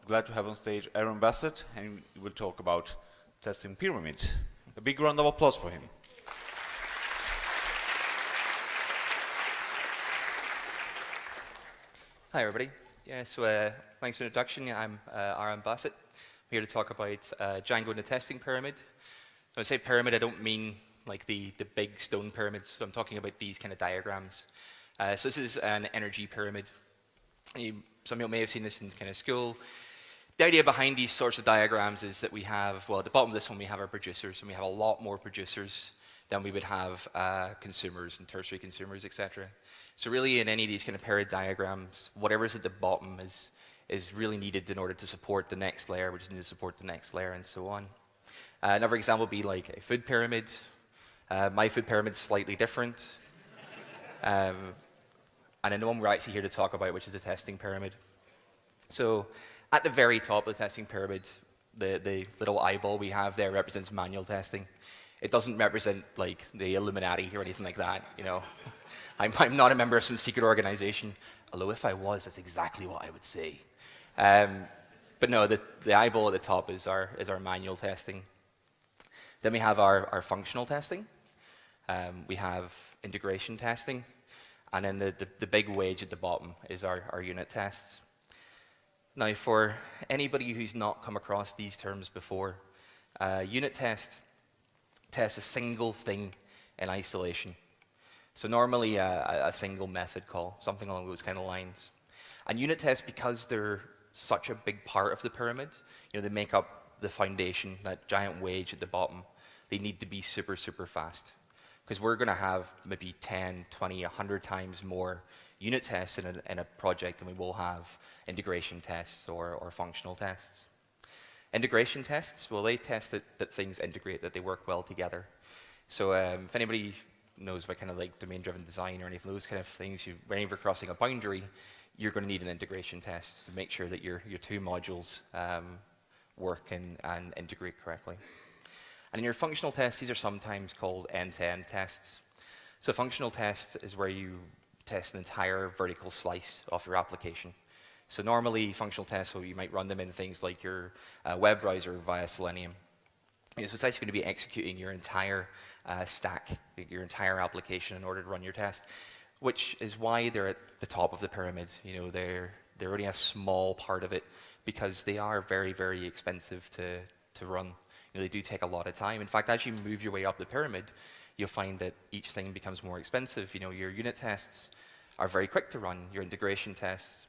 glad to have on stage Aaron Bassett, and we will talk about testing pyramid. A big round of applause for him. Hi, everybody. Yeah, so thanks for the introduction. I'm Aaron Bassett. I'm here to talk about Django and the testing pyramid. When I say pyramid, I don't mean like the big stone pyramids. I'm talking about these kind of diagrams. So this is an energy pyramid. Some of you may have seen this in kind of school. The idea behind these sorts of diagrams is that we have, well, at the bottom of this one, we have our producers, and we have a lot more producers than we would have consumers and tertiary consumers, etc. So really, in any of these kind of pyramid diagrams, whatever's at the bottom is really needed in order to support the next layer, which is needed to support the next layer, and so on. Another example would be like a food pyramid. My food pyramid is slightly different. And then the one we're actually here to talk about, which is the testing pyramid. So at the very top of the testing pyramid, the little eyeball we have there represents manual testing. It doesn't represent like the Illuminati or anything like that, you know. I'm not a member of some secret organization, although if I was, that's exactly what I would say. But no, the eyeball at the top is our manual testing. Then we have our functional testing. We have integration testing. And then the big wedge at the bottom is our unit tests. Now, for anybody who's not come across these terms before, unit test tests a single thing in isolation. So normally a single method call, something along those kind of lines. And unit tests, because they're such a big part of the pyramid, you know, they make up the foundation, that giant wedge at the bottom, they need to be super, super fast. Because we're going to have maybe 10, 20, 100 times more unit tests in a project than we will have integration tests or functional tests. Integration tests, well, they test that things integrate, that they work well together. So if anybody knows about kind of like domain-driven design or any of those kind of things, whenever you're crossing a boundary, you're going to need an integration test to make sure that your two modules work and integrate correctly. And in your functional tests, these are sometimes called end-to-end tests. So a functional test is where you test an entire vertical slice of your application. So normally, functional tests, so you might run them in things like your web browser via Selenium. So it's actually going to be executing your entire stack, your entire application in order to run your test, which is why they're at the top of the pyramid. You know, they're only a small part of it because they are very, very expensive to run. You know, they do take a lot of time. In fact, as you move your way up the pyramid, you'll find that each thing becomes more expensive. You know, your unit tests are very quick to run. Your integration tests,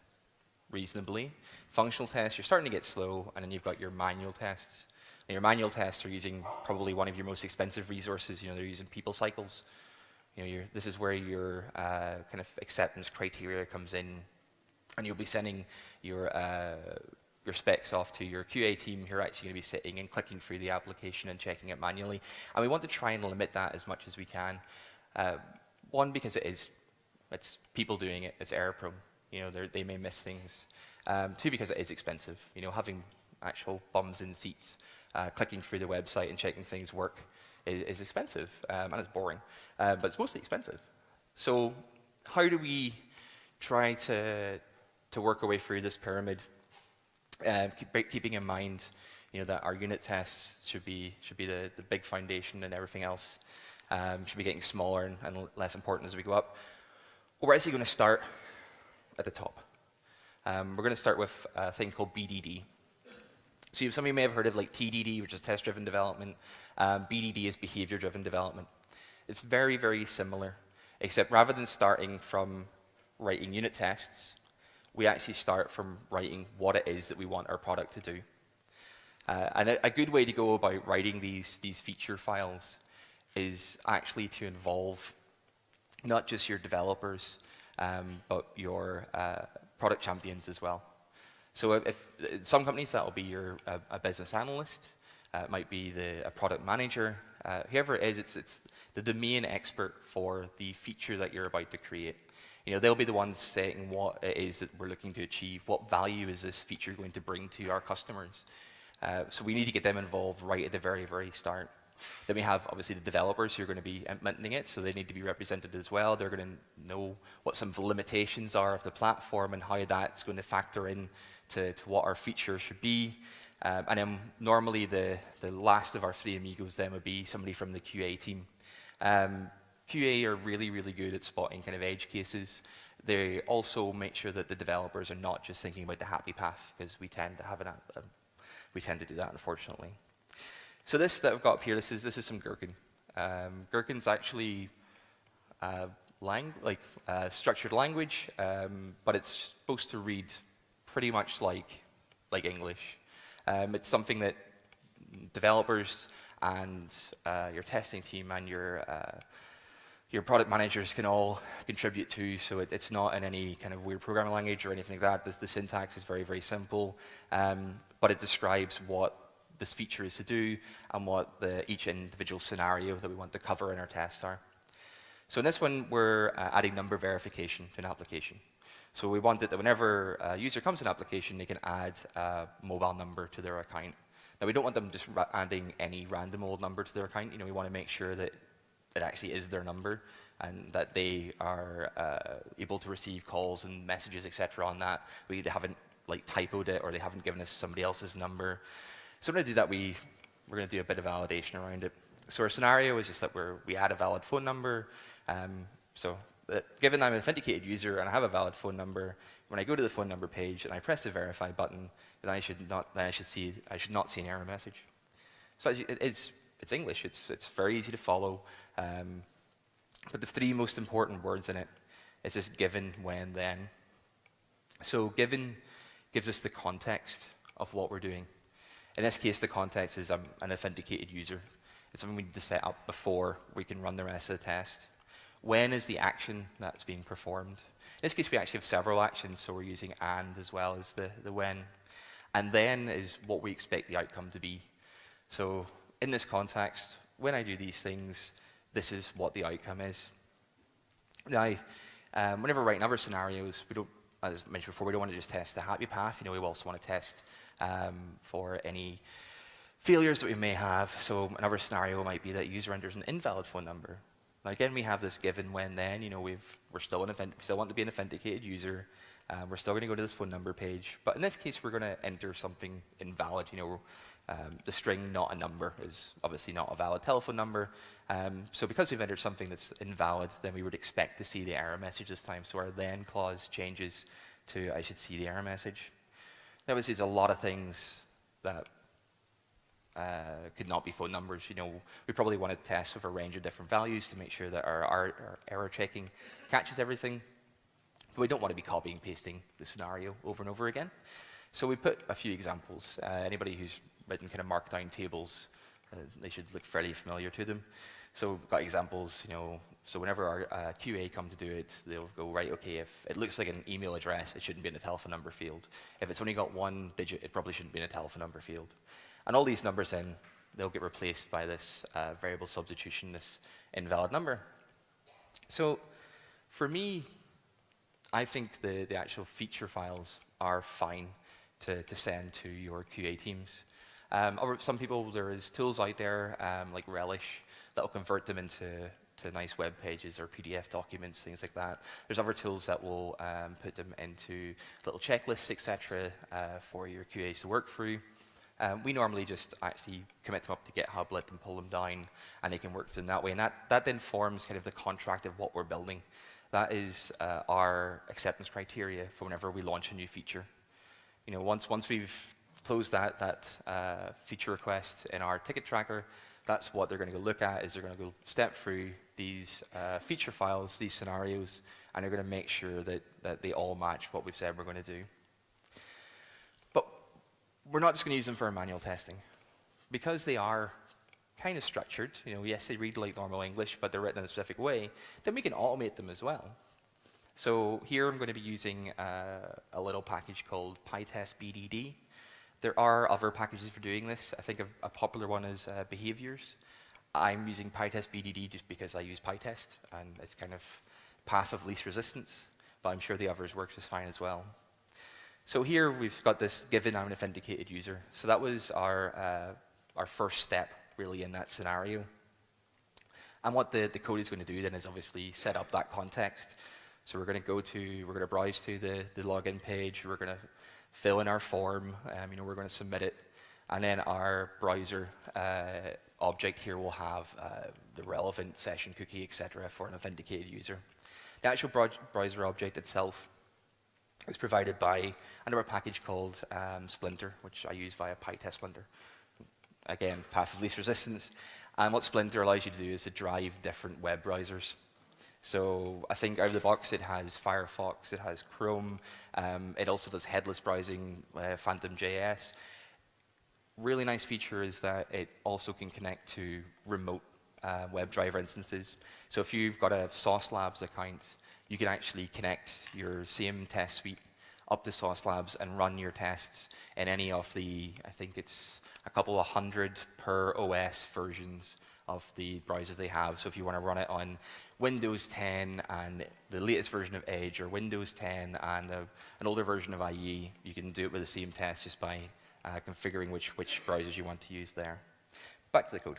reasonably. Functional tests, you're starting to get slow, and then you've got your manual tests. And your manual tests are using probably one of your most expensive resources. You know, they're using people cycles. You know, this is where your kind of acceptance criteria comes in, and you'll be sending your specs off to your QA team who are actually going to be sitting and clicking through the application and checking it manually. And we want to try and limit that as much as we can. One, because it's people doing it, it's error prone. You know, they may miss things. Two, because it is expensive. You know, having actual bums in seats, clicking through the website and checking things work is expensive, and it's boring, but it's mostly expensive. So how do we try to work our way through this pyramid? Keeping in mind, you know, that our unit tests should be the big foundation, and everything else should be getting smaller and less important as we go up. Well, we're actually going to start at the top. We're going to start with a thing called BDD. So some of you may have heard of like TDD, which is test-driven development. BDD is behavior-driven development. It's very, very similar, except rather than starting from writing unit tests, we actually start from writing what it is that we want our product to do. And a good way to go about writing these feature files is actually to involve not just your developers, but your product champions as well. So if some companies, that will be a business analyst, it might be a product manager, whoever it is, it's the domain expert for the feature that you're about to create. You know, they'll be the ones saying what it is that we're looking to achieve, what value is this feature going to bring to our customers. So we need to get them involved right at the very, very start. Then we have, obviously, the developers who are going to be implementing it, so they need to be represented as well. They're going to know what some of the limitations are of the platform and how that's going to factor in to what our feature should be. And then normally the last of our three amigos then would be somebody from the QA team. QA are really, really good at spotting kind of edge cases. They also make sure that the developers are not just thinking about the happy path, because we tend to do that, unfortunately. So this that I've got up here, this is some gherkin. Gherkin's actually structured language, but it's supposed to read pretty much like English. It's something that developers and your testing team and your product managers can all contribute to, so it's not in any kind of weird programming language or anything like that. The syntax is very, very simple, but it describes what this feature is to do and what each individual scenario that we want to cover in our tests are. So in this one, we're adding number verification to an application. So we want it that whenever a user comes to an application, they can add a mobile number to their account. Now, we don't want them just adding any random old number to their account. We want to make sure that it actually is their number and that they are able to receive calls and messages, etc. on that. We haven't typoed it, or they haven't given us somebody else's number. So to do that, we're going to do a bit of validation around it. So our scenario is just that we add a valid phone number. Given I'm an authenticated user and I have a valid phone number, when I go to the phone number page and I press the verify button, then I should not see an error message. So it's English. It's very easy to follow. But the three most important words in it is this given, when, then. So given gives us the context of what we're doing. In this case, the context is I'm an authenticated user. It's something we need to set up before we can run the rest of the test. When is the action that's being performed? In this case, we actually have several actions, so we're using and as well as the when. And then is what we expect the outcome to be. So in this context, when I do these things, this is what the outcome is. Now, whenever we're writing other scenarios, we don't, as mentioned before, we don't want to just test the happy path. We also want to test for any failures that we may have. So another scenario might be that a user enters an invalid phone number. Now again, we have this given, when, then. We still want to be an authenticated user. We're still going to go to this phone number page, but in this case, we're going to enter something invalid. The string not a number is obviously not a valid telephone number. So because we've entered something that's invalid, then we would expect to see the error message this time. So our then clause changes to I should see the error message. Now, obviously, there's a lot of things that could not be phone numbers. We probably want to test with a range of different values to make sure that our error checking catches everything. But we don't want to be copying and pasting the scenario over and over again. So we put a few examples. Anybody who's written kind of markdown tables, they should look fairly familiar to them. So we've got examples, so whenever our QA come to do it, they'll go, right, okay, if it looks like an email address, it shouldn't be in the telephone number field. If it's only got one digit, it probably shouldn't be in a telephone number field. And all these numbers then, they'll get replaced by this variable substitution, this invalid number. So for me, I think the actual feature files are fine to send to your QA teams. Some people, there is tools out there like Relish that will convert them into nice web pages or PDF documents, things like that. There's other tools that will put them into little checklists, etc., for your QAs to work through. We normally just actually commit them up to GitHub, let them pull them down, and they can work through them that way. And that then forms kind of the contract of what we're building. That is our acceptance criteria for whenever we launch a new feature. Once we've closed that feature request in our ticket tracker, that's what they're going to go look at. Is they're going to go step through these feature files, these scenarios, and they're going to make sure that they all match what we've said we're going to do. But we're not just going to use them for manual testing. Because they are kind of structured, yes, they read like normal English, but they're written in a specific way, then we can automate them as well. So here I'm going to be using a little package called PyTest BDD. There are other packages for doing this. I think a popular one is behaviors. I'm using PyTest BDD just because I use PyTest, and it's kind of path of least resistance, but I'm sure the others work just fine as well. So here we've got this given I'm an authenticated user. So that was our first step, really, in that scenario. And what the code is going to do then is obviously set up that context. So we're going to browse to the login page. We're going to fill in our form. We're going to submit it. And then our browser object here will have the relevant session cookie, etc., for an authenticated user. The actual browser object itself is provided by another package called Splinter, which I use via PyTestSplinter. Again, path of least resistance. And what Splinter allows you to do is to drive different web browsers. So I think out of the box it has Firefox, it has Chrome, it also does headless browsing, Phantom.js. Really nice feature is that it also can connect to remote WebDriver instances. So if you've got a Sauce Labs account, you can actually connect your same test suite up to Sauce Labs and run your tests in any of the, I think it's a couple of hundred per OS versions of the browsers they have. So if you want to run it on Windows 10 and the latest version of Edge, or Windows 10 and an older version of IE, you can do it with the same test just by configuring which browsers you want to use there. Back to the code.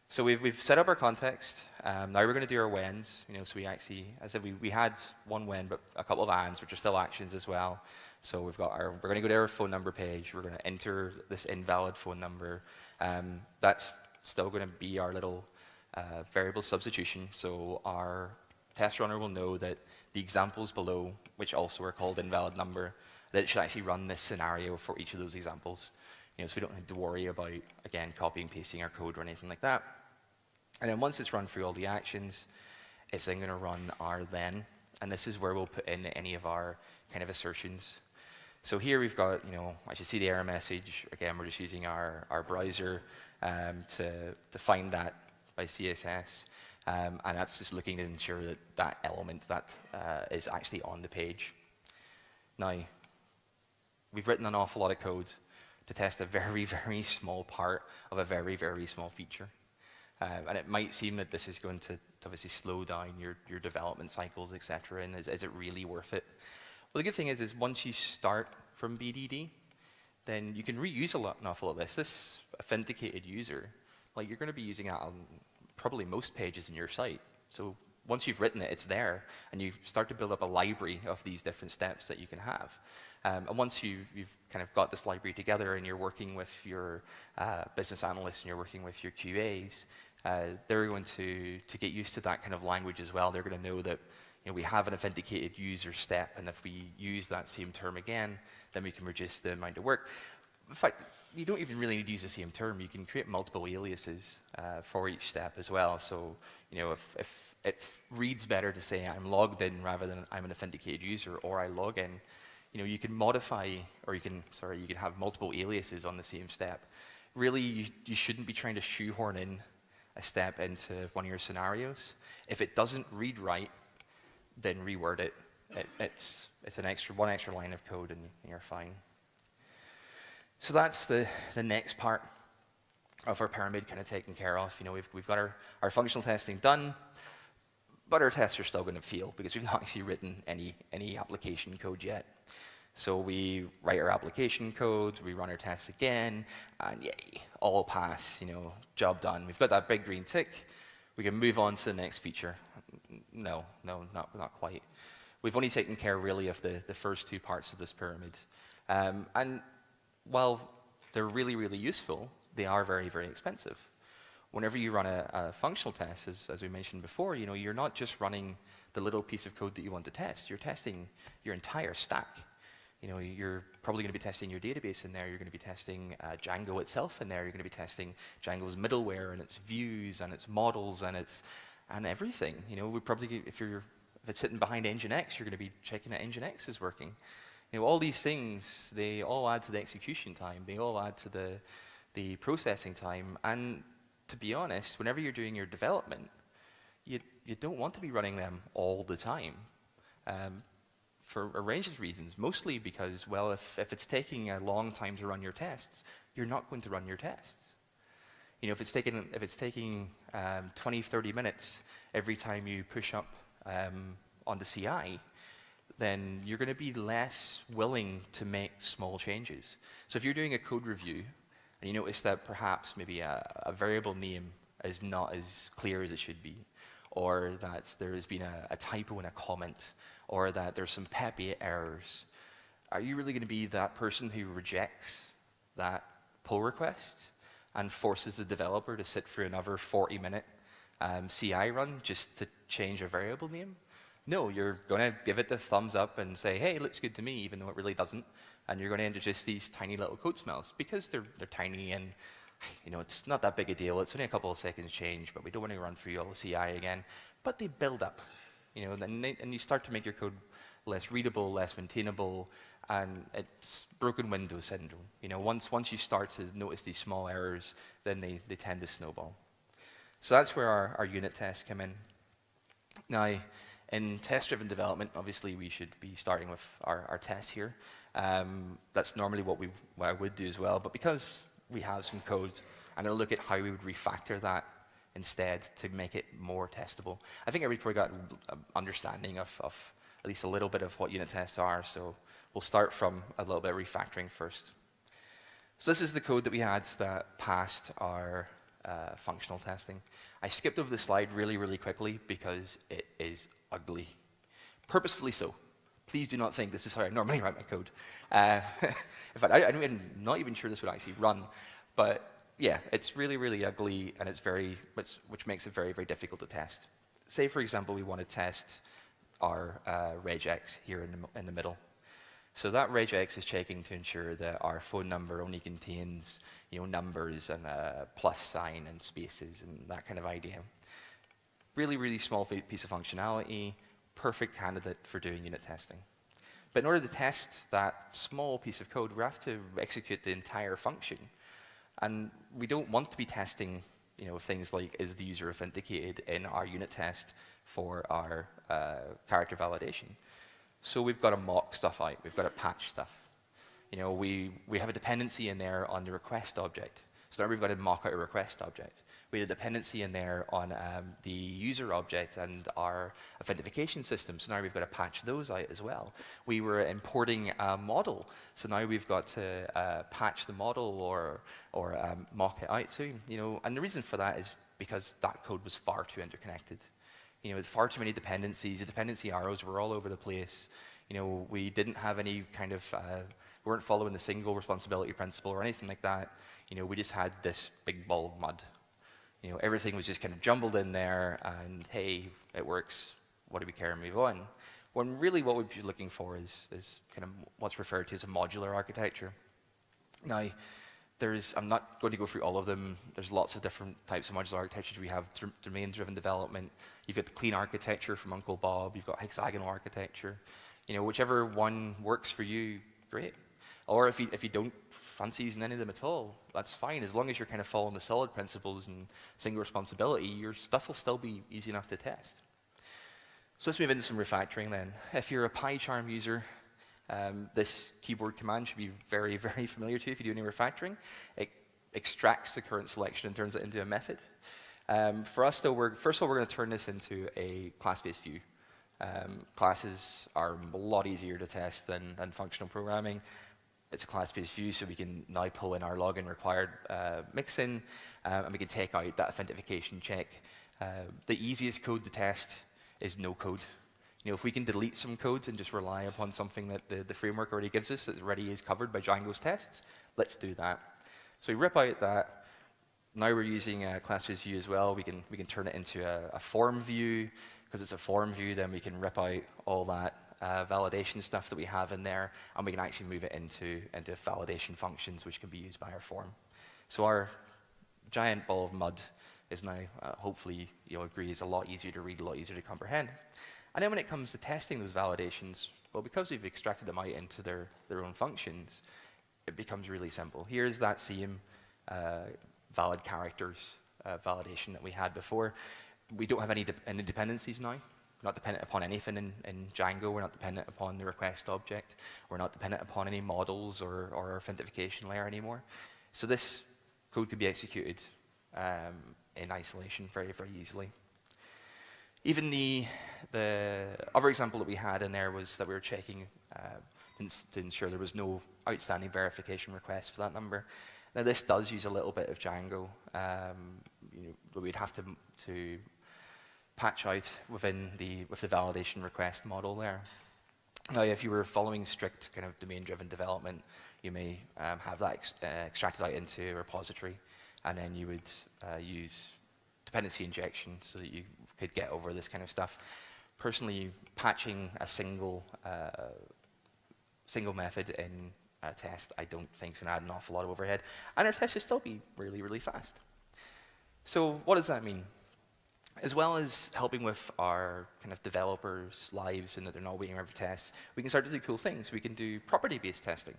So we've set up our context. Now we're going to do our whens. So we actually, as I said, we had one when, but a couple of ands, which are still actions as well. So we're going to go to our phone number page. We're going to enter this invalid phone number. That's still going to be our little variable substitution. So our test runner will know that the examples below, which also are called invalid number, that it should actually run this scenario for each of those examples. So we don't have to worry about, again, copying and pasting our code or anything like that. And then once it's run through all the actions, it's then going to run our then. And this is where we'll put in any of our kind of assertions. So here we've got, I should see the error message. Again, we're just using our browser to find that by CSS. And that's just looking to ensure that that element that is actually on the page. Now, we've written an awful lot of code to test a very, very small part of a very, very small feature. And it might seem that this is going to obviously slow down your development cycles, etc. And is it really worth it? Well, the good thing is once you start from BDD, then you can reuse an awful lot of this. This authenticated user, like you're going to be using it on probably most pages in your site. So once you've written it, it's there, and you start to build up a library of these different steps that you can have. And once you've kind of got this library together and you're working with your business analysts and you're working with your QAs, they're going to get used to that kind of language as well. They're going to know that we have an authenticated user step, and if we use that same term again, then we can reduce the amount of work. In fact, you don't even really need to use the same term. You can create multiple aliases for each step as well. So if it reads better to say I'm logged in rather than I'm an authenticated user, or I log in, you can modify, or you can have multiple aliases on the same step. Really, you shouldn't be trying to shoehorn in a step into one of your scenarios. If it doesn't read right, then reword it. It's one extra line of code, and you're fine. So that's the next part of our pyramid kind of taken care of. We've got our functional testing done, but our tests are still going to fail because we've not actually written any application code yet. So we write our application code, we run our tests again, and yay, all pass, job done. We've got that big green tick. We can move on to the next feature. No, not quite. We've only taken care really of the first two parts of this pyramid. And while they're really, really useful, they are very, very expensive. Whenever you run a functional test, as we mentioned before, you're not just running the little piece of code that you want to test. You're testing your entire stack. You're probably going to be testing your database in there. You're going to be testing Django itself in there. You're going to be testing Django's middleware and its views and its models and everything. We probably, if it's sitting behind Nginx, you're going to be checking that Nginx is working. All these things, they all add to the execution time. They all add to the processing time. And to be honest, whenever you're doing your development, you don't want to be running them all the time. For a range of reasons, mostly because, well, if it's taking a long time to run your tests, you're not going to run your tests. If it's taking 20, 30 minutes every time you push up on the CI, then you're going to be less willing to make small changes. So if you're doing a code review and you notice that perhaps maybe a variable name is not as clear as it should be, or that there has been a typo in a comment, or that there's some peppy errors, are you really going to be that person who rejects that pull request and forces the developer to sit through another 40-minute CI run just to change a variable name? No, you're going to give it the thumbs up and say, hey, it looks good to me, even though it really doesn't. And you're going to introduce these tiny little code smells because they're tiny and it's not that big a deal. It's only a couple of seconds change, but we don't want to run through all the CI again. But they build up, and you start to make your code less readable, less maintainable, and it's broken window syndrome. Once you start to notice these small errors, then they tend to snowball. So that's where our unit tests come in. Now, in test-driven development, obviously we should be starting with our tests here. That's normally what I would do as well, but because we have some code, I'm going to look at how we would refactor that instead to make it more testable. I think everybody got an understanding of at least a little bit of what unit tests are, so we'll start from a little bit of refactoring first. So this is the code that we had that passed our functional testing. I skipped over the slide really, really quickly because it is ugly. Purposefully so. Please do not think this is how I normally write my code. In fact, I'm not even sure this would actually run. But yeah, it's really, really ugly, and which makes it very, very difficult to test. Say, for example, we want to test our regex here in the middle. So that regex is checking to ensure that our phone number only contains numbers and a plus sign and spaces and that kind of idea. Really, really small piece of functionality, perfect candidate for doing unit testing. But in order to test that small piece of code, we have to execute the entire function. And we don't want to be testing things like, is the user authenticated in our unit test for our character validation. So we've got to mock stuff out. We've got to patch stuff. We have a dependency in there on the request object. So now we've got to mock out a request object. We had a dependency in there on the user object and our authentication system. So now we've got to patch those out as well. We were importing a model. So now we've got to patch the model or mock it out too. And the reason for that is because that code was far too interconnected. With far too many dependencies. The dependency arrows were all over the place. We didn't have any kind of, we weren't following the single responsibility principle or anything like that. We just had this big ball of mud. Everything was just kind of jumbled in there, and hey, it works. What do we care? Move on. When really what we'd be looking for is kind of what's referred to as a modular architecture. Now, I'm not going to go through all of them. There's lots of different types of modular architectures. We have domain-driven development. You've got the clean architecture from Uncle Bob. You've got hexagonal architecture. Whichever one works for you, great. Or if you don't fancy using any of them at all, that's fine. As long as you're kind of following the solid principles and single responsibility, your stuff will still be easy enough to test. So let's move into some refactoring then. If you're a PyCharm user, this keyboard command should be very, very familiar to you if you do any refactoring. It extracts the current selection and turns it into a method. For us, though, first of all, we're going to turn this into a class-based view. Classes are a lot easier to test than functional programming. It's a class-based view, so we can now pull in our login required mixin, and we can take out that authentication check. The easiest code to test is no code. If we can delete some code and just rely upon something that the framework already gives us that already is covered by Django's tests, let's do that. So we rip out that. Now we're using a class-based view as well. We can turn it into a form view. Because it's a form view, then we can rip out all that validation stuff that we have in there, and we can actually move it into validation functions, which can be used by our form. So our giant ball of mud is now, hopefully you'll agree, is a lot easier to read, a lot easier to comprehend. And then when it comes to testing those validations, well, because we've extracted them out into their own functions, it becomes really simple. Here's that same valid characters validation that we had before. We don't have any dependencies now. We're not dependent upon anything in Django. We're not dependent upon the request object. We're not dependent upon any models or authentication layer anymore. So this code could be executed in isolation very, very easily. Even the other example that we had in there was that we were checking to ensure there was no outstanding verification requests for that number. Now this does use a little bit of Django. We'd have to patch out with the validation request model there. Now, if you were following strict kind of domain-driven development, you may have that extracted out into a repository, and then you would use dependency injection so that you could get over this kind of stuff. Personally, patching a single method in a test, I don't think is going to add an awful lot of overhead, and our test should still be really, really fast. So what does that mean? As well as helping with our kind of developers' lives and that they're not waiting around for tests, we can start to do cool things. We can do property-based testing.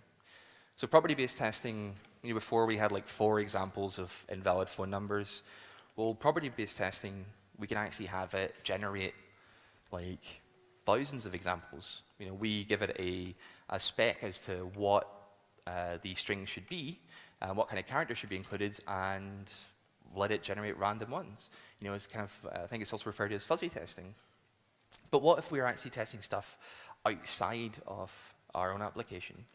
So property-based testing, before we had like 4 examples of invalid phone numbers. Well, property-based testing, we can actually have it generate like thousands of examples. We give it a spec as to what the string should be, what kind of character should be included, and let it generate random ones. It's kind of, I think it's also referred to as fuzzy testing. But what if we were actually testing stuff outside of our own application?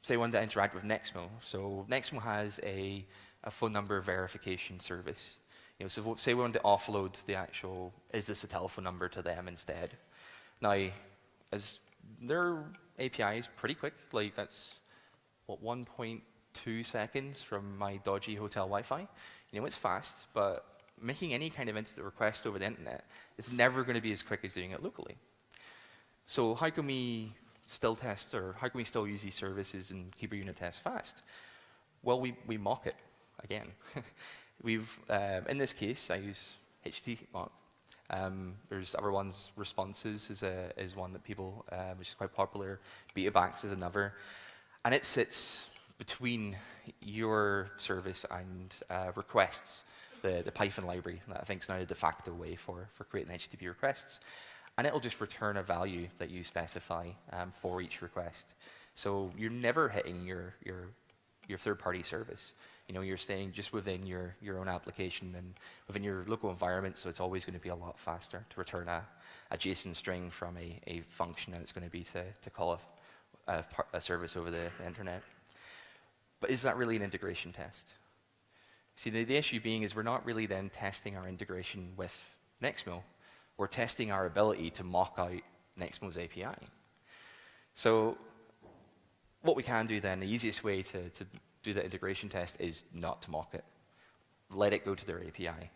Say we wanted to interact with Nexmo. So Nexmo has a phone number verification service. So say we wanted to offload the actual, is this a telephone number to them instead? Now, as their API is pretty quick, like that's, what, 1.2 seconds from my dodgy hotel Wi-Fi. It's fast, but making any kind of incident request over the internet is never going to be as quick as doing it locally. So how can we still test, or how can we still use these services and keep our unit tests fast? Well, we mock it again. In this case, I use HT mock. There's other ones. Responses is one that people, which is quite popular. Betabacks is another, and it sits between your service and requests, the Python library that I think is now the de facto way for creating HTTP requests. And it'll just return a value that you specify for each request. So you're never hitting your third-party service. You're staying just within your own application and within your local environment, so it's always going to be a lot faster to return a JSON string from a function than it's going to be to call a service over the internet. But is that really an integration test? See, the issue being is we're not really then testing our integration with Nexmo. We're testing our ability to mock out Nexmo's API. So what we can do then, the easiest way to do the integration test is not to mock it. Let it go to their API.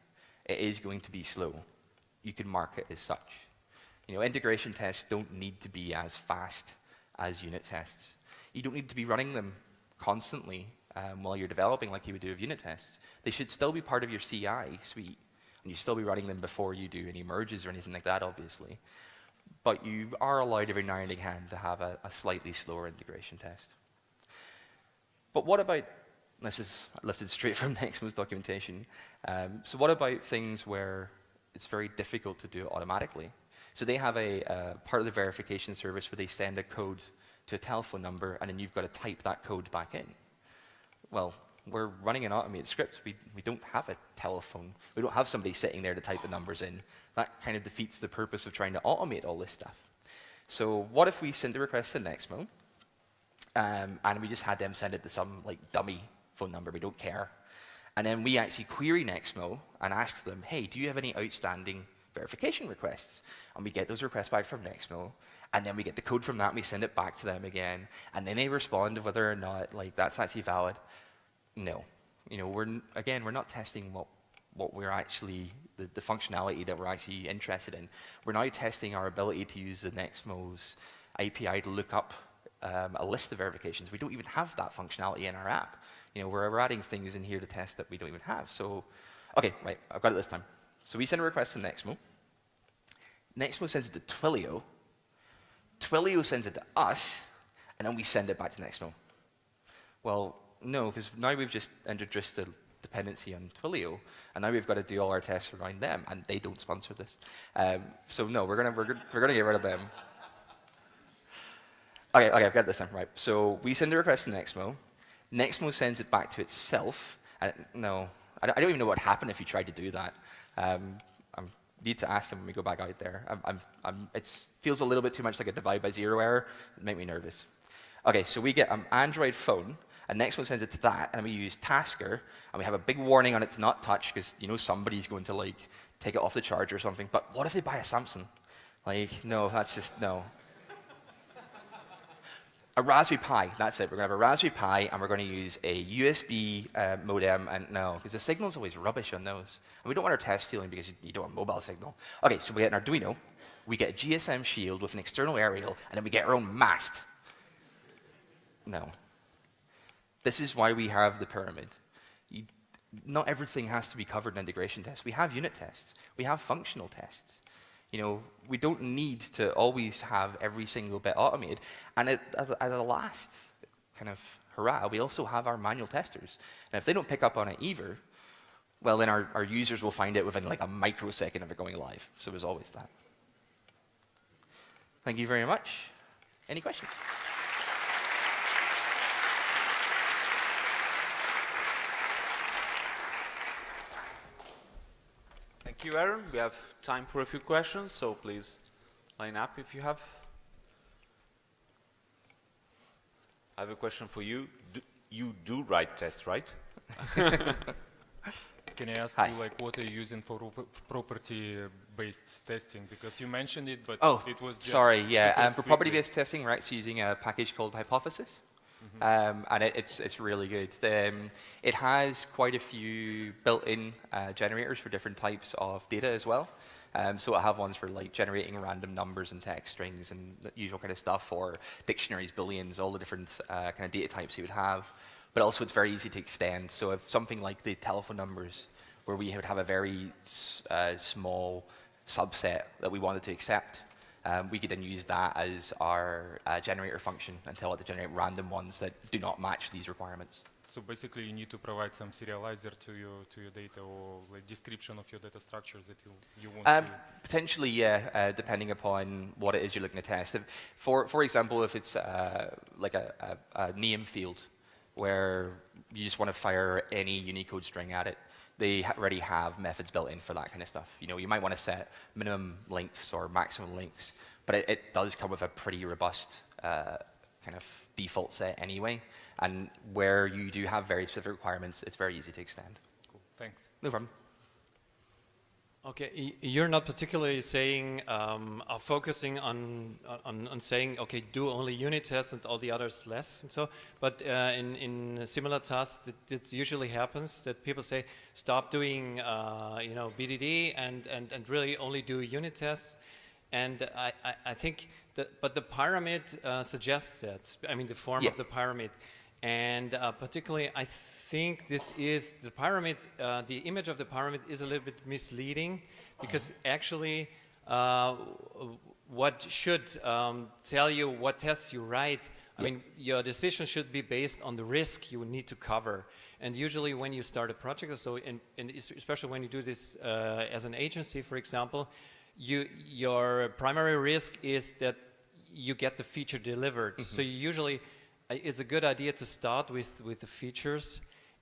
It is going to be slow. You can mark it as such. Integration tests don't need to be as fast as unit tests. You don't need to be running them constantly while you're developing like you would do with unit tests. They should still be part of your CI suite, and you still be running them before you do any merges or anything like that, obviously. But you are allowed every now and again to have a slightly slower integration test. But what about, this is lifted straight from Nexmo's documentation, so what about things where it's very difficult to do it automatically? So they have a part of the verification service where they send a code to a telephone number, and then you've got to type that code back in. Well, we're running an automated script. We don't have a telephone. We don't have somebody sitting there to type the numbers in. That kind of defeats the purpose of trying to automate all this stuff. So what if we send a request to Nexmo, and we just had them send it to some like dummy phone number, we don't care. And then we actually query Nexmo and ask them, hey, do you have any outstanding verification requests? And we get those requests back from Nexmo, and then we get the code from that and we send it back to them again, and then they respond to whether or not like that's actually valid. No. We're not testing what we're actually, the functionality that we're actually interested in. We're now testing our ability to use the Nexmo's API to look up a list of verifications. We don't even have that functionality in our app. We're adding things in here to test that we don't even have. So, okay, right, I've got it this time. So we send a request to Nexmo. Nexmo sends it to Twilio. Twilio sends it to us, and then we send it back to Nexmo. Well, no, because now we've just introduced a dependency on Twilio, and now we've got to do all our tests around them, and they don't sponsor this. So no, we're gonna get rid of them. Okay, I've got this then, right. So we send the request to Nexmo. Nexmo sends it back to itself. No, I don't even know what happened if you tried to do that. I need to ask them when we go back out there. It feels a little bit too much like a divide by zero error. It made me nervous. Okay, so we get an Android phone, and Nexmo sends it to that, and we use Tasker, and we have a big warning on it to not touch, because somebody's going to like take it off the charger or something. But what if they buy a Samsung? Like, no, that's just, no. A Raspberry Pi, that's it. We're going to have a Raspberry Pi, and we're going to use a USB modem, and no, because the signal's always rubbish on those. And we don't want our test failing because you don't want a mobile signal. Okay, so we get an Arduino, we get a GSM shield with an external aerial, and then we get our own mast. No. This is why we have the pyramid. Not everything has to be covered in integration tests. We have unit tests. We have functional tests. We don't need to always have every single bit automated. And as a last kind of hurrah, we also have our manual testers. And if they don't pick up on it either, well, then our users will find it within like a microsecond of it going live. So there's always that. Thank you very much. Any questions? Thank you, Aaron. We have time for a few questions, so please line up if you have. I have a question for you. You do write tests, right? Can I ask you, like, what are you using for property-based testing? Because you mentioned it, but it was just sorry, yeah. For quickly. property-based testing, we're actually using a package called Hypothesis. And it's really good. It has quite a few built-in generators for different types of data as well. So I have ones for like generating random numbers and text strings and the usual kind of stuff, or dictionaries, booleans, all the different kind of data types you would have. But also it's very easy to extend. So if something like the telephone numbers, where we would have a very small subset that we wanted to accept, we could then use that as our generator function and tell it to generate random ones that do not match these requirements. So basically, you need to provide some serializer to your data, or like description of your data structures that you want to. Potentially, yeah, depending upon what it is you're looking to test. For example, if it's like a name field where you just want to fire any Unicode string at it, they already have methods built in for that kind of stuff. You might want to set minimum lengths or maximum lengths, but it does come with a pretty robust kind of default set anyway. And where you do have very specific requirements, it's very easy to extend. Cool, thanks. No problem. Okay, you're not particularly saying, focusing on saying, okay, do only unit tests and all the others less, and so. But in similar tasks, it usually happens that people say, stop doing, BDD and really only do unit tests. And I think that, but the pyramid suggests that. I mean, the form of the pyramid. And particularly, I think this is the pyramid, the image of the pyramid is a little bit misleading, because actually what should tell you what tests you write, I mean, your decision should be based on the risk you need to cover. And usually when you start a project, and especially when you do this as an agency, for example, your primary risk is that you get the feature delivered. So you usually, it's a good idea to start with the features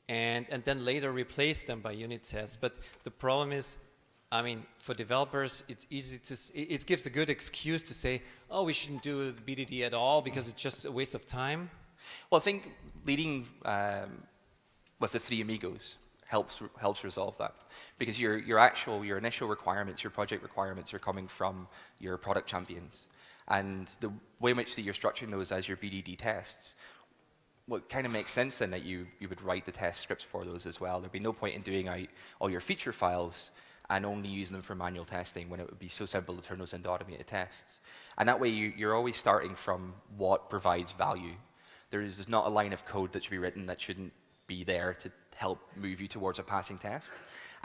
and then later replace them by unit tests. But the problem is, I mean, for developers, it's easy to, it gives a good excuse to say, oh, we shouldn't do the BDD at all because it's just a waste of time. Well, I think leading with the three amigos helps resolve that, because your initial requirements, your project requirements are coming from your product champions. And the way in which that you're structuring those as your BDD tests, well, it kind of makes sense then that you would write the test scripts for those as well. There'd be no point in doing out all your feature files and only using them for manual testing when it would be so simple to turn those into automated tests. And that way you're always starting from what provides value. There's not a line of code that should be written that shouldn't be there to help move you towards a passing test.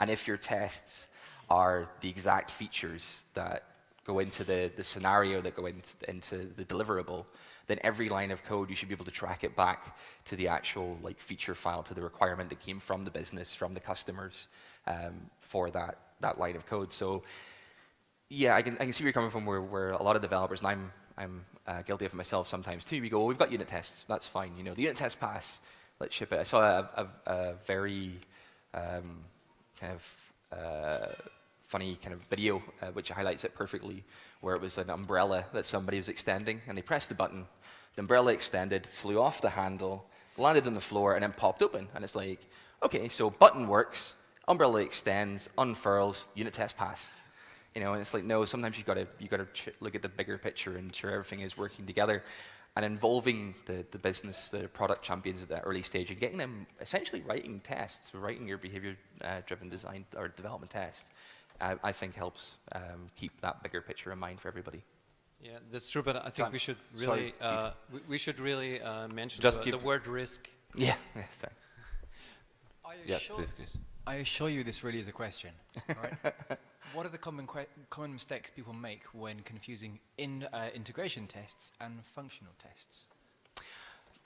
And if your tests are the exact features that go into the scenario that go into the deliverable, then every line of code you should be able to track it back to the actual like feature file, to the requirement that came from the business, from the customers, for that line of code. So yeah, I can see where you're coming from, where a lot of developers, and I'm guilty of it myself sometimes too, we go, well, we've got unit tests, that's fine, the unit tests pass, let's ship it. I saw a very kind of funny kind of video which highlights it perfectly, where it was an umbrella that somebody was extending, and they pressed the button, the umbrella extended, flew off the handle, landed on the floor, and then popped open. And it's like, okay, so button works, umbrella extends, unfurls, unit test pass. And it's like, no, sometimes you gotta look at the bigger picture and ensure everything is working together. and involving the business, the product champions at that early stage, and getting them essentially writing tests, writing your behavior-driven design or development tests, I think helps keep that bigger picture in mind for everybody. Yeah, that's true, but I think we should really we should really mention the word risk. Yeah, sorry. Please, Chris. I assure you this really is a question. Right? What are the common mistakes people make when confusing integration tests and functional tests?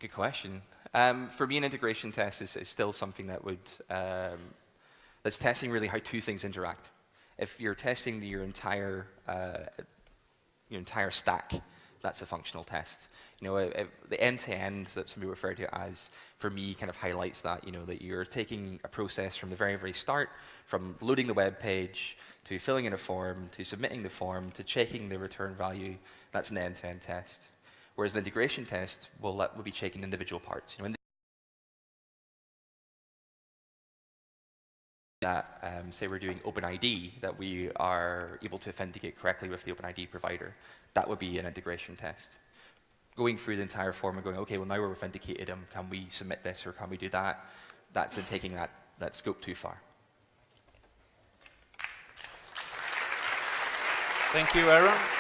Good question. For me, an integration test is still something that would that's testing really how two things interact. If you're testing your entire stack, that's a functional test. The end-to-end that some people refer to as, for me, kind of highlights that, that you're taking a process from the very, very start, from loading the web page, to filling in a form, to submitting the form, to checking the return value. That's an end-to-end test. Whereas the integration test will be checking individual parts. Say we're doing OpenID, that we are able to authenticate correctly with the OpenID provider. That would be an integration test. Going through the entire form and going, okay, well now we're authenticated, can we submit this or can we do that? That's in taking that scope too far. Thank you, Aaron.